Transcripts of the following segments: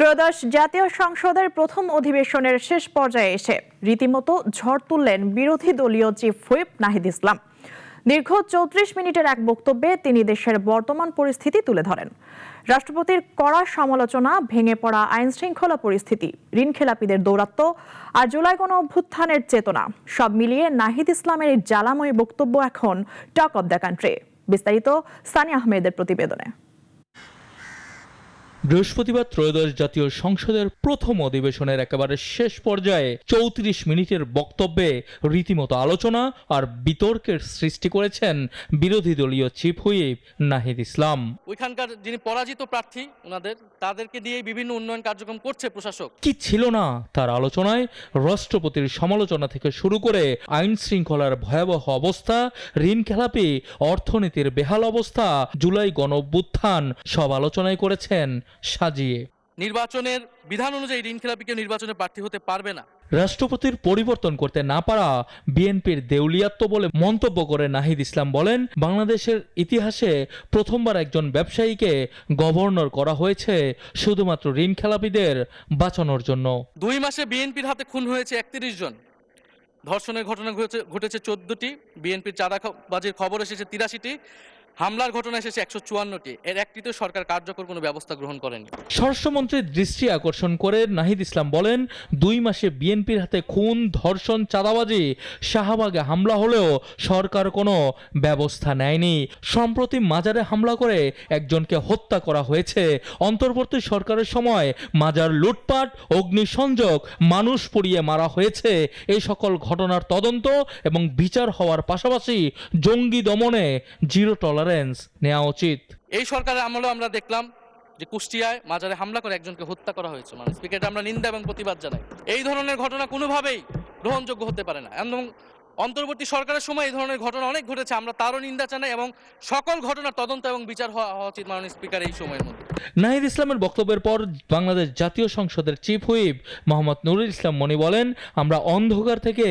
ত্রয়োদশ জাতীয় সংসদের প্রথম অধিবেশনের শেষ পর্যায়ে এসে রীতিমতো ঝড় তুললেন বিরোধী দলীয় চিফ হুইপ নাহিদ ইসলাম। দীর্ঘ ৩৪ মিনিটের এক বক্তব্যে তিনি দেশের বর্তমান পরিস্থিতি তুলে ধরেন। রাষ্ট্রপতির কড়া সমালোচনা, ভেঙে পড়া আইন শৃঙ্খলা পরিস্থিতি, ঋণখেলাপিদের দৌরাত্ম্য আর জুলাই গণ অভ্যুত্থানের চেতনা সব মিলিয়ে নাহিদ ইসলামের এই জ্বালাময় বক্তব্য এখন টক অব দ্য কান্ট্রি। বিস্তারিত সানি আহমেদের প্রতিবেদনে। বৃহস্পতিবার ত্রয়োদশ জাতীয় সংসদের প্রথম অধিবেশনের একেবারে শেষ পর্যায়ে ৩৪ মিনিটের বক্তব্যে রীতিমতো আলোচনা আর বিতর্কের সৃষ্টি করেছেন বিরোধী দলীয় চিফ হুইপ নাহিদ ইসলাম। ওইখানকার যিনি পরাজিত প্রার্থী তাদেরকে দিয়ে বিভিন্ন উন্নয়ন কার্যক্রম করছে প্রশাসক। কি ছিল না তার আলোচনায়? রাষ্ট্রপতির সমালোচনা থেকে শুরু করে আইন শৃঙ্খলার ভয়াবহ অবস্থা, ঋণখেলাপি, অর্থনীতির বেহাল অবস্থা, জুলাই গণ অভ্যুত্থান সব আলোচনায় করেছেন সাজিয়ে। নির্বাচনের বিধান অনুযায়ী ঋণখেলাপিকে নির্বাচনে প্রার্থী হতে পারবে না। রাষ্ট্রপতির পরিবর্তন করতে না পারা বিএনপির দেউলিয়াত্ব বলে মন্তব্য করে নাহিদ ইসলাম বলেন, বাংলাদেশের ইতিহাসে প্রথমবার একজন ব্যবসায়ীকে গভর্নর করা হয়েছে শুধুমাত্র ঋণখেলাপিদের বাঁচানোর জন্য। 2 মাসে বিএনপির হাতে খুন হয়েছে 31 জন, ধর্ষণের ঘটনা ঘটেছে 14টি, বিএনপির চাঁদাবাজির খবর এসেছে 83টি, হামলার ঘটনা এসেছে 154টি। এর একটিতে সরকার কার্যকর কোনো ব্যবস্থা গ্রহণ করেনি। স্বরাষ্ট্রমন্ত্রীর দৃষ্টি আকর্ষণ করে নাহিদ ইসলাম বলেন, 2 মাসে বিএনপির হাতে খুন, ধর্ষণ, চাঁদাবাজি, শাহবাগে হামলা হলেও সরকার কোনো ব্যবস্থা নেয়নি। সম্প্রতি মাজারে হামলা করে একজনকে হত্যা করা হয়েছে। অন্তর্বর্তী সরকারের সময় মাজার লুটপাট, অগ্নিসংযোগ, মানুষ পুড়িয়ে মারা হয়েছে। এই সকল ঘটনার তদন্ত এবং বিচার হওয়ার পাশাপাশি জঙ্গি দমনে জিরো টলারেন্স নেওয়া উচিত। এই সরকারের আমলে আমরা দেখলাম যে কুষ্টিয়ায় মাজারে হামলা করে একজনকে হত্যা করা হয়েছে। স্পিকার, আমরা নিন্দা এবং প্রতিবাদ জানাই। এই ধরনের ঘটনা কোনোভাবেই গ্রহণযোগ্য হতে পারে না এবং অন্তর্বর্তী সরকারের সময় এই ধরনের ঘটনা অনেক ঘটেছে, আমরা তারও নিন্দা জানাই এবং সকল ঘটনার তদন্ত এবং বিচার হওয়া উচিত মাননীয় স্পিকার এই সময়ের মধ্যে। নাহিদ ইসলামের বক্তব্যের পর বাংলাদেশ জাতীয় সংসদের চিফ হুইপ মোহাম্মদ নুরুল ইসলাম মনি বলেন, আমরা অন্ধকার থেকে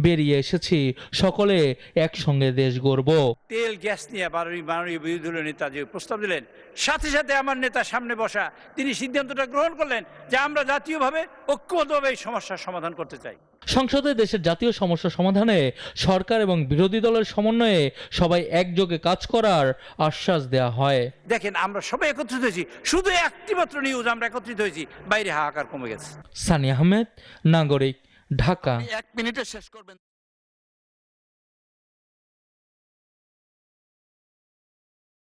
বেরিয়ে এসেছি, সকলে একসঙ্গে দেশ গড়ব। তেল গ্যাস নিয়ে মাননীয় বিরোধী দলীয় নেতা যে প্রস্তাব দিলেন, সাথে সাথে আমার নেতা সামনে বসা তিনি সিদ্ধান্তটা গ্রহণ করলেন যে আমরা জাতীয়ভাবে ঐক্যবদ্ধভাবে এই সমস্যার সমাধান করতে চাই। সংসদে দেশের জাতীয় সমস্যা সমাধানে সরকার এবং বিরোধী দলের সমন্বয়ে সবাই একযোগে কাজ করার আশ্বাস দেওয়া হয়। দেখেন, আমরা সবাই একত্রিত হয়েছি, শুধু একটি মাত্র নিউজ আমরা একত্রিত হয়েছি, বাইরে হাহাকার কমে গেছে। সানি আহমেদ, নাগরিক, ঢাকা। 1 মিনিটে শেষ করবেন।